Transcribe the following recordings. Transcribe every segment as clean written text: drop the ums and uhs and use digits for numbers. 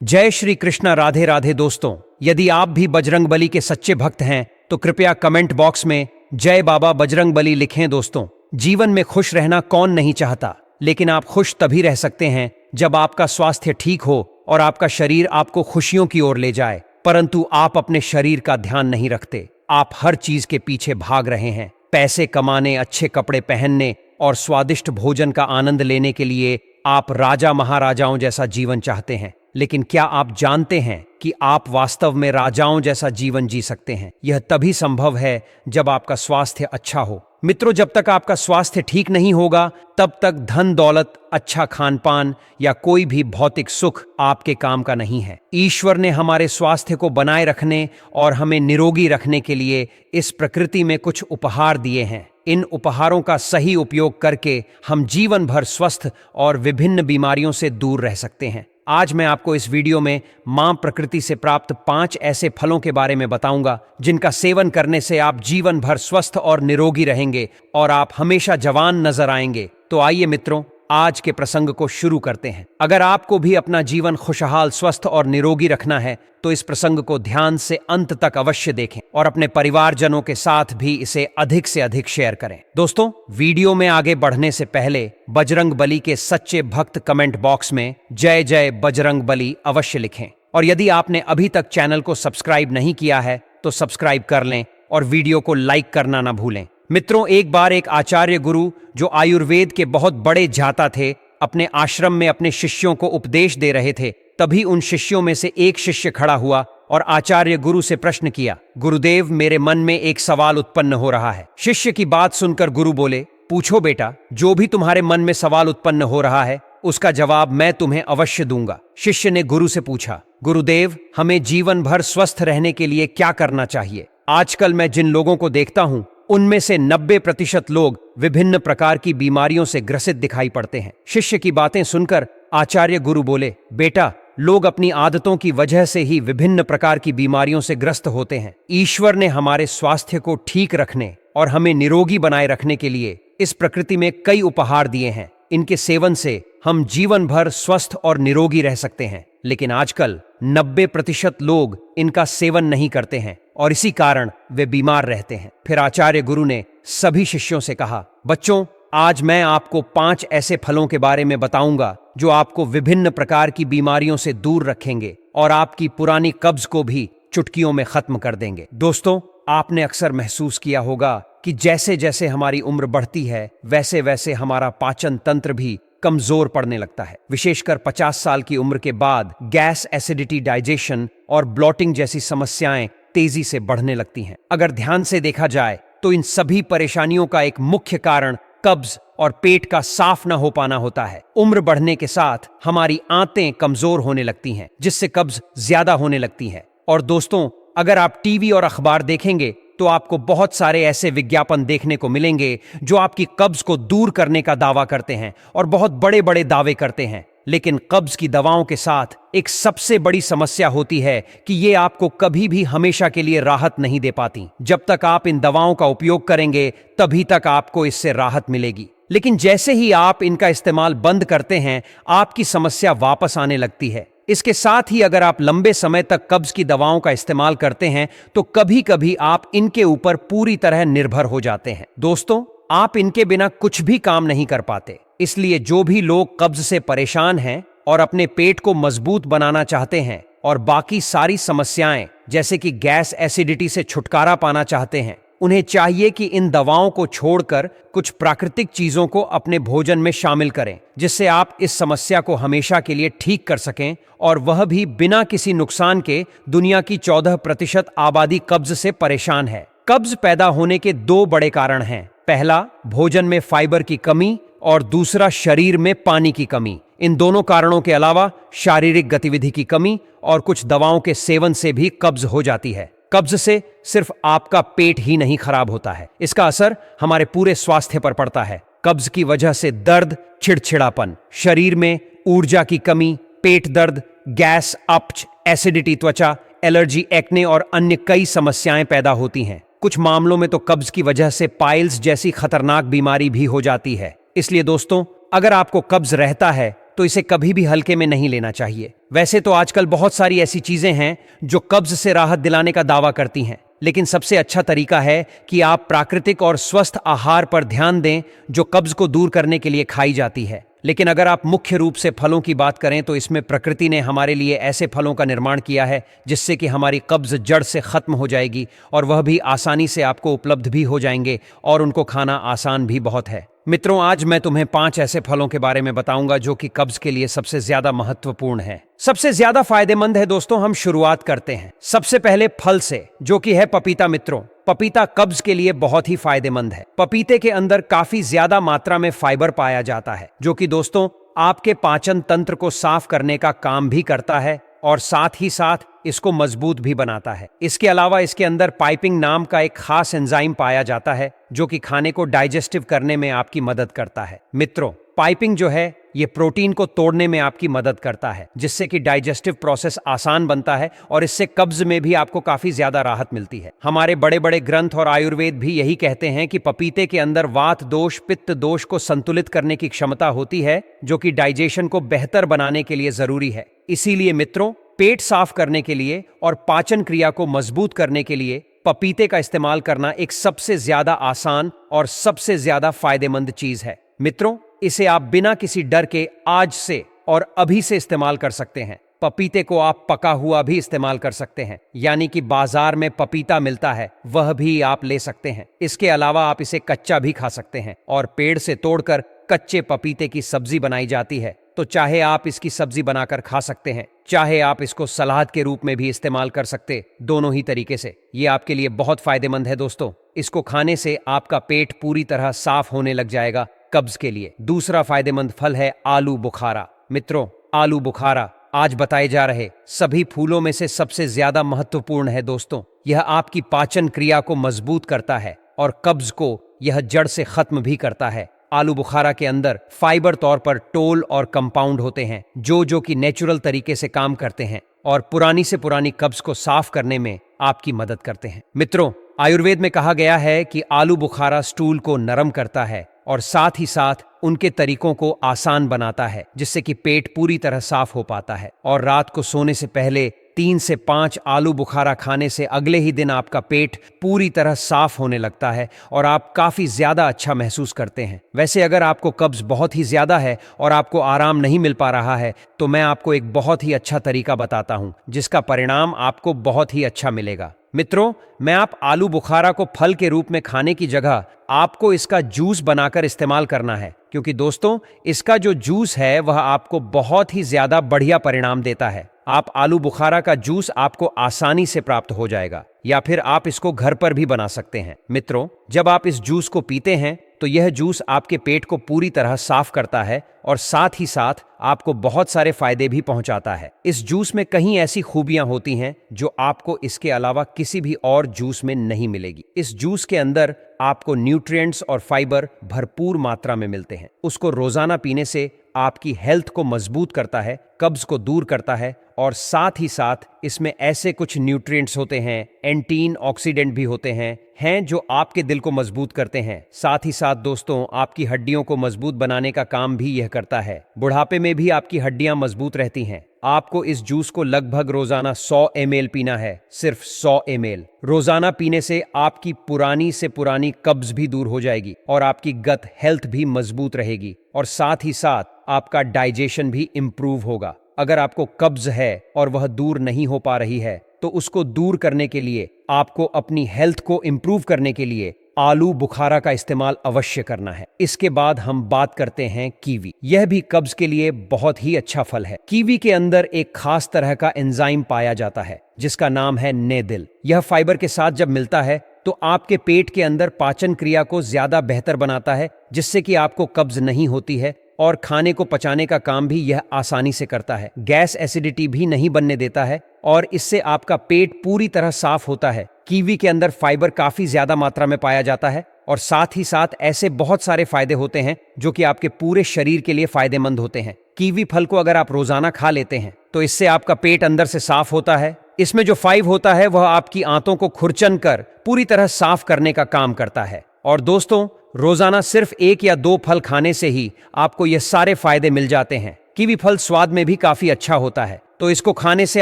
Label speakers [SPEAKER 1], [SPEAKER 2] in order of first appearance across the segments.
[SPEAKER 1] जय श्री कृष्णा। राधे राधे दोस्तों, यदि आप भी बजरंगबली के सच्चे भक्त हैं तो कृपया कमेंट बॉक्स में जय बाबा बजरंगबली लिखें। दोस्तों, जीवन में खुश रहना कौन नहीं चाहता, लेकिन आप खुश तभी रह सकते हैं जब आपका स्वास्थ्य ठीक हो और आपका शरीर आपको खुशियों की ओर ले जाए। परंतु आप अपने शरीर का ध्यान नहीं रखते। आप हर चीज के पीछे भाग रहे हैं। पैसे कमाने, अच्छे कपड़े पहनने और स्वादिष्ट भोजन का आनंद लेने के लिए आप राजा महाराजाओं जैसा जीवन चाहते हैं। लेकिन क्या आप जानते हैं कि आप वास्तव में राजाओं जैसा जीवन जी सकते हैं? यह तभी संभव है जब आपका स्वास्थ्य अच्छा हो। मित्रों, जब तक आपका स्वास्थ्य ठीक नहीं होगा तब तक धन दौलत, अच्छा खान पान या कोई भी भौतिक सुख आपके काम का नहीं है। ईश्वर ने हमारे स्वास्थ्य को बनाए रखने और हमें निरोगी रखने के लिए इस प्रकृति में कुछ उपहार दिए हैं। इन उपहारों का सही उपयोग करके हम जीवन भर स्वस्थ और विभिन्न बीमारियों से दूर रह सकते हैं। आज मैं आपको इस वीडियो में मां प्रकृति से प्राप्त 5 ऐसे फलों के बारे में बताऊंगा जिनका सेवन करने से आप जीवन भर स्वस्थ और निरोगी रहेंगे और आप हमेशा जवान नजर आएंगे। तो आइए मित्रों, आज के प्रसंग को शुरू करते हैं। अगर आपको भी अपना जीवन खुशहाल, स्वस्थ और निरोगी रखना है तो इस प्रसंग को ध्यान से अंत तक अवश्य देखें और अपने परिवारजनों के साथ भी इसे अधिक से अधिक शेयर करें। दोस्तों, वीडियो में आगे बढ़ने से पहले बजरंगबली के सच्चे भक्त कमेंट बॉक्स में जय जय बजरंगबली अवश्य लिखें। और यदि आपने अभी तक चैनल को सब्सक्राइब नहीं किया है तो सब्सक्राइब कर लें और वीडियो को लाइक करना ना भूलें। मित्रों, एक बार एक आचार्य गुरु जो आयुर्वेद के बहुत बड़े जाता थे, अपने आश्रम में अपने शिष्यों को उपदेश दे रहे थे। तभी उन शिष्यों में से एक शिष्य खड़ा हुआ और आचार्य गुरु से प्रश्न किया, गुरुदेव, मेरे मन में एक सवाल उत्पन्न हो रहा है। शिष्य की बात सुनकर गुरु बोले, पूछो बेटा, जो भी तुम्हारे मन में सवाल उत्पन्न हो रहा है उसका जवाब मैं तुम्हें अवश्य दूंगा। शिष्य ने गुरु से पूछा, गुरुदेव, हमें जीवन भर स्वस्थ रहने के लिए क्या करना चाहिए? आजकल मैं जिन लोगों को देखता हूं उनमें से 90% लोग विभिन्न प्रकार की बीमारियों से ग्रसित दिखाई पड़ते हैं। शिष्य की बातें सुनकर आचार्य गुरु बोले, बेटा, लोग अपनी आदतों की वजह से ही विभिन्न प्रकार की बीमारियों से ग्रस्त होते हैं। ईश्वर ने हमारे स्वास्थ्य को ठीक रखने और हमें निरोगी बनाए रखने के लिए इस प्रकृति में कई उपहार दिए हैं। इनके सेवन से हम जीवन भर स्वस्थ और निरोगी रह सकते हैं। लेकिन आजकल 90% लोग इनका सेवन नहीं करते हैं और इसी कारण वे बीमार रहते हैं। फिर आचार्य गुरु ने सभी शिष्यों से कहा, बच्चों, आज मैं आपको 5 ऐसे फलों के बारे में बताऊंगा जो आपको विभिन्न प्रकार की बीमारियों से दूर रखेंगे और आपकी पुरानी कब्ज को भी चुटकियों में खत्म कर देंगे। दोस्तों, आपने अक्सर महसूस किया होगा कि जैसे जैसे हमारी उम्र बढ़ती है वैसे वैसे हमारा पाचन तंत्र भी कमजोर पड़ने लगता है। विशेषकर 50 साल की उम्र के बाद गैस, एसिडिटी, डाइजेशन और ब्लॉटिंग जैसी समस्याएं तेजी से बढ़ने लगती हैं। अगर ध्यान से देखा जाए तो इन सभी परेशानियों का एक मुख्य कारण कब्ज और पेट का साफ न हो पाना होता है। उम्र बढ़ने के साथ हमारी आंतें कमजोर होने लगती हैं, जिससे कब्ज ज्यादा होने लगती है। और दोस्तों, अगर आप टीवी और अखबार देखेंगे तो आपको बहुत सारे ऐसे विज्ञापन देखने को मिलेंगे जो आपकी कब्ज को दूर करने का दावा करते हैं और बहुत बड़े बड़े दावे करते हैं। लेकिन कब्ज की दवाओं के साथ एक सबसे बड़ी समस्या होती है कि ये आपको कभी भी हमेशा के लिए राहत नहीं दे पाती। जब तक आप इन दवाओं का उपयोग करेंगे तभी तक आपको इससे राहत मिलेगी। लेकिन जैसे ही आप इनका इस्तेमाल बंद करते हैं, आपकी समस्या वापस आने लगती है। इसके साथ ही अगर आप लंबे समय तक कब्ज की दवाओं का इस्तेमाल करते हैं तो कभी कभी आप इनके ऊपर पूरी तरह निर्भर हो जाते हैं। दोस्तों, आप इनके बिना कुछ भी काम नहीं कर पाते। इसलिए जो भी लोग कब्ज से परेशान हैं और अपने पेट को मजबूत बनाना चाहते हैं और बाकी सारी समस्याएं जैसे कि गैस, एसिडिटी से छुटकारा पाना चाहते हैं, उन्हें चाहिए कि इन दवाओं को छोड़कर कुछ प्राकृतिक चीजों को अपने भोजन में शामिल करें, जिससे आप इस समस्या को हमेशा के लिए ठीक कर सकें, और वह भी बिना किसी नुकसान के। दुनिया की 14% आबादी कब्ज से परेशान है। कब्ज पैदा होने के 2 बड़े कारण हैं। पहला, भोजन में फाइबर की कमी और दूसरा, शरीर में पानी की कमी। इन दोनों कारणों के अलावा शारीरिक गतिविधि की कमी और कुछ दवाओं के सेवन से भी कब्ज हो जाती है। कब्ज से सिर्फ आपका पेट ही नहीं खराब होता है, इसका असर हमारे पूरे स्वास्थ्य पर पड़ता है। कब्ज की वजह से दर्द, चिड़चिड़ापन, शरीर में ऊर्जा की कमी, पेट दर्द, गैस, अपच, एसिडिटी, त्वचा एलर्जी, एक्ने और अन्य कई समस्याएं पैदा होती हैं। कुछ मामलों में तो कब्ज की वजह से पाइल्स जैसी खतरनाक बीमारी भी हो जाती है। इसलिए दोस्तों, अगर आपको कब्ज रहता है तो इसे कभी भी हल्के में नहीं लेना चाहिए। वैसे तो आजकल बहुत सारी ऐसी चीजें हैं जो कब्ज से राहत दिलाने का दावा करती हैं, लेकिन सबसे अच्छा तरीका है कि आप प्राकृतिक और स्वस्थ आहार पर ध्यान दें जो कब्ज को दूर करने के लिए खाई जाती है। लेकिन अगर आप मुख्य रूप से फलों की बात करें तो इसमें प्रकृति ने हमारे लिए ऐसे फलों का निर्माण किया है जिससे कि हमारी कब्ज जड़ से खत्म हो जाएगी और वह भी आसानी से आपको उपलब्ध भी हो जाएंगे और उनको खाना आसान भी बहुत है। मित्रों, आज मैं तुम्हें 5 ऐसे फलों के बारे में बताऊंगा जो कि कब्ज के लिए सबसे ज्यादा महत्वपूर्ण है, सबसे ज्यादा फायदेमंद है। दोस्तों, हम शुरुआत करते हैं सबसे पहले फल से, जो कि है पपीता। मित्रों, पपीता कब्ज के लिए बहुत ही फायदेमंद है। पपीते के अंदर काफी ज्यादा मात्रा में फाइबर पाया जाता है जो कि दोस्तों आपके पाचन तंत्र को साफ करने का काम भी करता है और साथ ही साथ इसको मजबूत भी बनाता है। इसके अलावा इसके अंदर पाइपिंग नाम का एक खास एंजाइम पाया जाता है जो कि खाने को डाइजेस्टिव करने में आपकी मदद करता है। मित्रों, पाइपिंग जो है ये प्रोटीन को तोड़ने में आपकी मदद करता है जिससे कि डाइजेस्टिव प्रोसेस आसान बनता है और इससे कब्ज में भी आपको काफी ज्यादा राहत मिलती है। हमारे बड़े बड़े ग्रंथ और आयुर्वेद भी यही कहते हैं कि पपीते के अंदर वात दोष पित्त दोष को संतुलित करने की क्षमता होती है जो कि डाइजेशन को बेहतर बनाने के लिए जरूरी है। इसीलिए मित्रों, पेट साफ करने के लिए और पाचन क्रिया को मजबूत करने के लिए पपीते का इस्तेमाल करना एक सबसे ज्यादा आसान और सबसे ज्यादा फायदेमंद चीज है। मित्रों, इसे आप बिना किसी डर के आज से और अभी से इस्तेमाल कर सकते हैं। पपीते को आप पका हुआ भी इस्तेमाल कर सकते हैं, यानी कि बाजार में पपीता मिलता है वह भी आप ले सकते हैं। इसके अलावा आप इसे कच्चा भी खा सकते हैं और पेड़ से तोड़कर कच्चे पपीते की सब्जी बनाई जाती है, तो चाहे आप इसकी सब्जी बनाकर खा सकते हैं, चाहे आप इसको सलाद के रूप में भी इस्तेमाल कर सकते। दोनों ही तरीके से ये आपके लिए बहुत फायदेमंद है। दोस्तों, इसको खाने से आपका पेट पूरी तरह साफ होने लग जाएगा कब्ज के लिए। दूसरा फायदेमंद फल है आलू बुखारा। मित्रों, आलू बुखारा आज बताए जा रहे सभी फूलों में से सबसे ज्यादा महत्वपूर्ण है। दोस्तों, यह आपकी पाचन क्रिया को मजबूत करता है और कब्ज को यह जड़ से खत्म भी करता है। आलू बुखारा के अंदर फाइबर तौर पर टोल और कंपाउंड होते हैं जो कि नेचुरल तरीके से काम करते हैं और पुरानी से पुरानी कब्ज को साफ करने में आपकी मदद करते हैं। मित्रों, आयुर्वेद में कहा गया है कि आलू बुखारा स्टूल को नरम करता है और साथ ही साथ उनके तरीकों को आसान बनाता है जिससे कि पेट पूरी तरह साफ हो पाता है। और रात को सोने से पहले 3 से 5 आलू बुखारा खाने से अगले ही दिन आपका पेट पूरी तरह साफ होने लगता है और आप काफी ज्यादा अच्छा महसूस करते हैं। वैसे अगर आपको कब्ज बहुत ही ज्यादा है और आपको आराम नहीं मिल पा रहा है तो मैं आपको एक बहुत ही अच्छा तरीका बताता हूं जिसका परिणाम आपको बहुत ही अच्छा मिलेगा। मित्रों, मैं आप आलू बुखारा को फल के रूप में खाने की जगह आपको इसका जूस बनाकर इस्तेमाल करना है, क्योंकि दोस्तों इसका जो जूस है वह आपको बहुत ही ज्यादा बढ़िया परिणाम देता है। आप आलू बुखारा का जूस आपको आसानी से प्राप्त हो जाएगा या फिर आप इसको घर पर भी बना सकते हैं। मित्रों, जब आप इस जूस को पीते हैं तो यह जूस आपके पेट को पूरी तरह साफ करता है और साथ ही साथ आपको बहुत सारे फायदे भी पहुंचाता है। इस जूस में कई ऐसी खूबियां होती हैं जो आपको इसके अलावा किसी भी और जूस में नहीं मिलेगी। इस जूस के अंदर आपको न्यूट्रिएंट्स और फाइबर भरपूर मात्रा में मिलते हैं। उसको रोजाना पीने से आपकी हेल्थ को मजबूत करता है, कब्ज को दूर करता है और साथ ही साथ इसमें ऐसे कुछ न्यूट्रिएंट्स होते हैं, एंटी ऑक्सीडेंट भी होते हैं जो आपके दिल को मजबूत करते हैं। साथ ही साथ दोस्तों आपकी हड्डियों को मजबूत बनाने का काम भी यह करता है। बुढ़ापे में भी आपकी हड्डियां मजबूत रहती हैं। आपको इस जूस को लगभग रोजाना 100 ml पीना है, सिर्फ 100 ml। रोजाना पीने से आपकी पुरानी से पुरानी कब्ज भी दूर हो जाएगी और आपकी गट हेल्थ भी मजबूत रहेगी और साथ ही साथ आपका डाइजेशन भी इंप्रूव होगा। अगर आपको कब्ज है और वह दूर नहीं हो पा रही है तो उसको दूर करने के लिए आपको अपनी हेल्थ को इंप्रूव करने के लिए आलू बुखारा का इस्तेमाल अवश्य करना है। इसके बाद हम बात करते हैं कीवी। यह भी कब्ज के लिए बहुत ही अच्छा फल है। कीवी के अंदर एक खास तरह का एंजाइम पाया जाता है जिसका नाम है नेदिल। यह फाइबर के साथ जब मिलता है तो आपके पेट के अंदर पाचन क्रिया को ज्यादा बेहतर बनाता है जिससे कि आपको कब्ज नहीं होती है और खाने को पचाने का काम भी यह आसानी से करता है। गैस एसिडिटी भी नहीं बनने देता है और इससे आपका पेट पूरी तरह साफ होता है। कीवी के अंदर फाइबर काफी ज्यादा मात्रा में पाया जाता है और साथ ही साथ ऐसे बहुत सारे फायदे होते हैं जो कि आपके पूरे शरीर के लिए फायदेमंद होते हैं। कीवी फल को अगर आप रोजाना खा लेते हैं तो इससे आपका पेट अंदर से साफ होता है। इसमें जो फाइबर होता है वह आपकी आंतों को खुरचन कर पूरी तरह साफ करने का काम करता है। और दोस्तों, रोजाना सिर्फ 1 या 2 फल खाने से ही आपको ये सारे फायदे मिल जाते हैं। कीवी फल स्वाद में भी काफी अच्छा होता है, तो इसको खाने से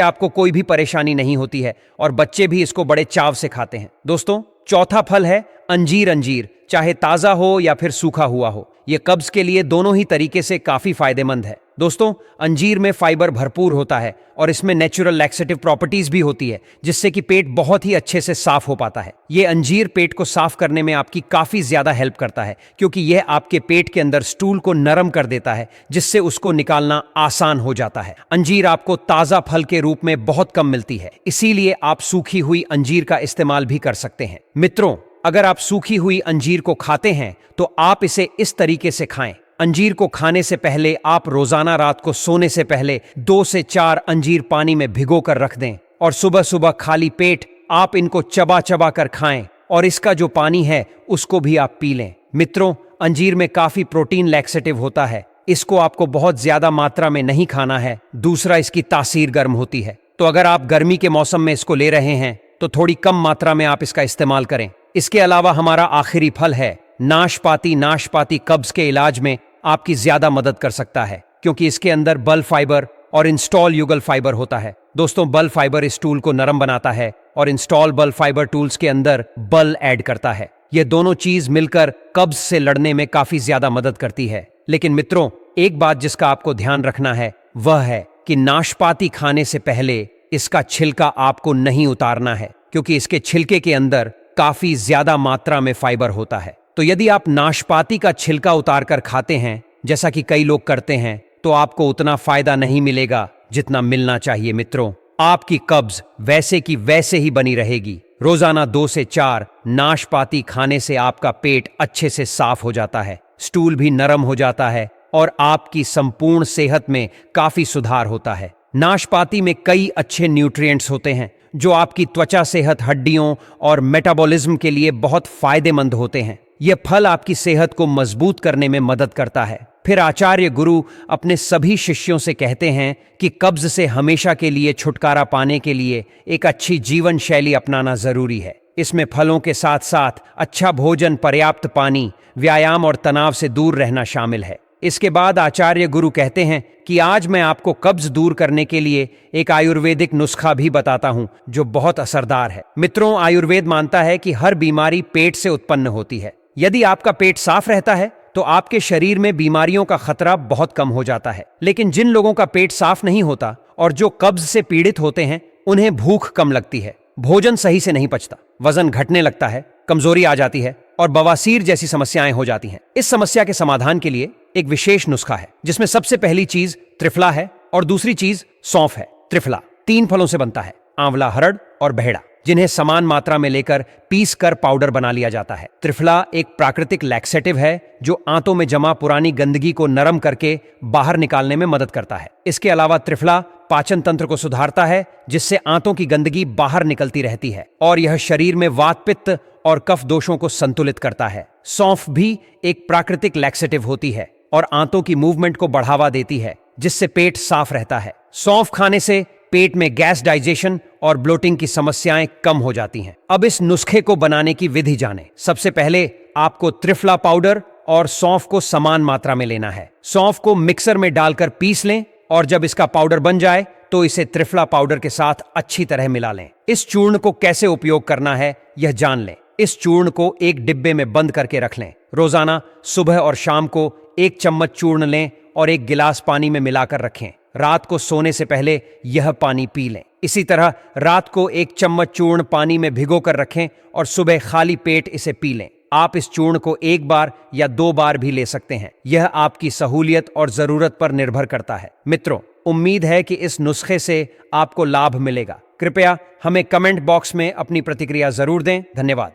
[SPEAKER 1] आपको कोई भी परेशानी नहीं होती है और बच्चे भी इसको बड़े चाव से खाते हैं। दोस्तों, चौथा फल है अंजीर। अंजीर चाहे ताजा हो या फिर सूखा हुआ हो, यह कब्ज के लिए दोनों ही तरीके से काफी फायदेमंद है। दोस्तों, अंजीर में फाइबर भरपूर होता है और इसमें नेचुरल लैक्सेटिव प्रॉपर्टीज भी होती है, जिससे कि पेट बहुत ही अच्छे से साफ हो पाता है। ये अंजीर पेट को साफ करने में आपकी काफी ज्यादा हेल्प करता है, क्योंकि यह आपके पेट के अंदर स्टूल को नरम कर देता है, जिससे उसको निकालना आसान हो जाता है। अंजीर आपको ताजा फल के रूप में बहुत कम मिलती है, इसीलिए आप सूखी हुई अंजीर का इस्तेमाल भी कर सकते हैं। मित्रों, अगर आप सूखी हुई अंजीर को खाते हैं तो आप इसे इस तरीके से खाएं। अंजीर को खाने से पहले आप रोजाना रात को सोने से पहले 2 से 4 अंजीर पानी में भिगो कर रख दें और सुबह सुबह खाली पेट आप इनको चबा चबा कर खाएं और इसका जो पानी है उसको भी आप पी लें। मित्रों, अंजीर में काफी प्रोटीन लैक्सेटिव होता है, इसको आपको बहुत ज्यादा मात्रा में नहीं खाना है। दूसरा, इसकी तासीर गर्म होती है, तो अगर आप गर्मी के मौसम में इसको ले रहे हैं तो थोड़ी कम मात्रा में आप इसका इस्तेमाल करें। इसके अलावा हमारा आखिरी फल है नाशपाती। नाशपाती कब्ज के इलाज में आपकी ज्यादा मदद कर सकता है, क्योंकि इसके अंदर बल फाइबर और इंस्टॉल युगल फाइबर होता है। दोस्तों, बल फाइबर इस टूल को नरम बनाता है और इंस्टॉल बल फाइबर टूल्स के अंदर बल ऐड करता है। ये दोनों चीज मिलकर कब्ज से लड़ने में काफी ज्यादा मदद करती है। लेकिन मित्रों, एक बात जिसका आपको ध्यान रखना है वह है कि नाशपाती खाने से पहले इसका छिलका आपको नहीं उतारना है, क्योंकि इसके छिलके के अंदर काफी ज्यादा मात्रा में फाइबर होता है। तो यदि आप नाशपाती का छिलका उतारकर खाते हैं, जैसा कि कई लोग करते हैं, तो आपको उतना फायदा नहीं मिलेगा जितना मिलना चाहिए। मित्रों, आपकी कब्ज वैसे की वैसे ही बनी रहेगी। रोजाना 2 से 4 नाशपाती खाने से आपका पेट अच्छे से साफ हो जाता है, स्टूल भी नरम हो जाता है और आपकी संपूर्ण सेहत में काफी सुधार होता है। नाशपाती में कई अच्छे न्यूट्रिएंट्स होते हैं जो आपकी त्वचा, सेहत, हड्डियों और मेटाबॉलिज्म के लिए बहुत फायदेमंद होते हैं। यह फल आपकी सेहत को मजबूत करने में मदद करता है। फिर आचार्य गुरु अपने सभी शिष्यों से कहते हैं कि कब्ज से हमेशा के लिए छुटकारा पाने के लिए एक अच्छी जीवन शैली अपनाना जरूरी है। इसमें फलों के साथ साथ अच्छा भोजन, पर्याप्त पानी, व्यायाम और तनाव से दूर रहना शामिल है। इसके बाद आचार्य गुरु कहते हैं कि आज मैं आपको कब्ज दूर करने के लिए एक आयुर्वेदिक नुस्खा भी बताता हूं जो बहुत असरदार है। मित्रों, आयुर्वेद मानता है कि हर बीमारी पेट से उत्पन्न होती है। यदि आपका पेट साफ रहता है तो आपके शरीर में बीमारियों का खतरा बहुत कम हो जाता है। लेकिन जिन लोगों का पेट साफ नहीं होता और जो कब्ज से पीड़ित होते हैं, उन्हें भूख कम लगती है, भोजन सही से नहीं पचता, वजन घटने लगता है, कमजोरी आ जाती है और बवासीर जैसी समस्याएं हो जाती हैं। इस समस्या के समाधान के लिए एक विशेष नुस्खा है, जिसमें सबसे पहली चीज त्रिफला है और दूसरी चीज सौंफ है। त्रिफला 3 फलों से बनता है, आंवला, हरड़ और बहेड़ा, जिन्हें समान मात्रा में लेकर पीस कर पाउडर बना लिया जाता है। त्रिफला एक प्राकृतिक लैक्सेटिव है जो आंतों में जमा पुरानी गंदगी को नरम करके बाहर निकालने में मदद करता है। इसके अलावा त्रिफला पाचन तंत्र को सुधारता है, जिससे आंतों की गंदगी बाहर निकलती रहती है और यह शरीर में वात, पित्त और कफ दोषों को संतुलित करता है। सौंफ भी एक प्राकृतिक लैक्सेटिव होती है और आंतों की मूवमेंट को बढ़ावा देती है, जिससे पेट साफ रहता है। सौंफ खाने से पेट में गैस, डाइजेशन और ब्लोटिंग की समस्याएं कम हो जाती हैं। अब इस नुस्खे को बनाने की विधि जानें। सबसे पहले आपको त्रिफला पाउडर और सौंफ को समान मात्रा में लेना है। सौंफ को मिक्सर में डालकर पीस लें और जब इसका पाउडर बन जाए तो इसे त्रिफला पाउडर के साथ अच्छी तरह मिला लें। इस चूर्ण को कैसे उपयोग करना है यह जान लें। इस चूर्ण को एक डिब्बे में बंद करके रख लें। रोजाना सुबह और शाम को 1 चम्मच चूर्ण लें और 1 गिलास पानी में मिलाकर रखें। रात को सोने से पहले यह पानी पी लें। इसी तरह रात को 1 चम्मच चूर्ण पानी में भिगोकर रखें और सुबह खाली पेट इसे पी लें। आप इस चूर्ण को 1 बार या 2 बार भी ले सकते हैं। यह आपकी सहूलियत और जरूरत पर निर्भर करता है। मित्रों, उम्मीद है कि इस नुस्खे से आपको लाभ मिलेगा। कृपया हमें कमेंट बॉक्स में अपनी प्रतिक्रिया जरूर दें। धन्यवाद।